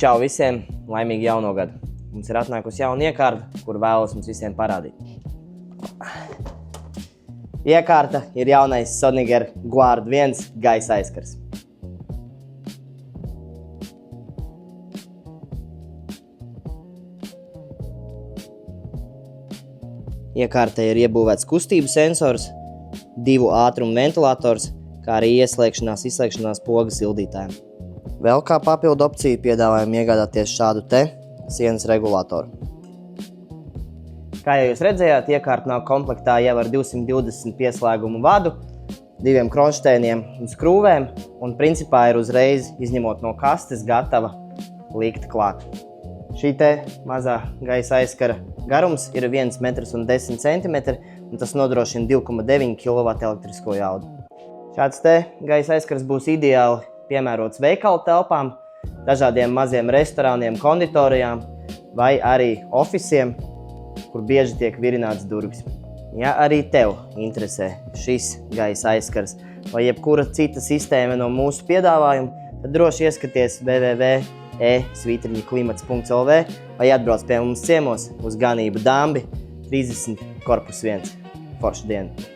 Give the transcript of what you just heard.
Čau visiem, laimīgi jauno gadu. Mums ir atnākusi jauna iekārta, kur vēlos mums visiem parādīt. Iekārta ir jaunais Soniger Guard 1 gaisa aizkars. Iekārtai ir iebūvēts kustību sensors, 2 ātrumu ventilators, kā arī ieslēgšanās poga sildītājiem. Vēl kā papildu opciju piedāvājam iegādāties šādu te sienas regulātoru. Kā jau jūs redzējāt, iekārta nav komplektā jau ar 220 pieslēgumu vadu, 2 kronšteiniem un skrūvēm, un principā ir uzreiz, izņemot no kastes, gatava likt klāt. Šī te mazā gaisa aizkara garums ir 1,10 cm, un tas nodrošina 2,9 kW elektrisko jaudu. Šāds te gaisa aizkars būs ideāli piemērots veikalu telpām, dažādiem maziem restorāniem, konditorijām vai arī ofisiem, kur bieži tiek virināts durvis. Ja arī tev interesē šis gaisa aizkars vai jebkura cita sistēma no mūsu piedāvājuma, tad droši ieskaties www.e-klimats.lv vai atbrauc pie mums ciemos uz ganību Dambi 30 korpus 1. Foršu dienu!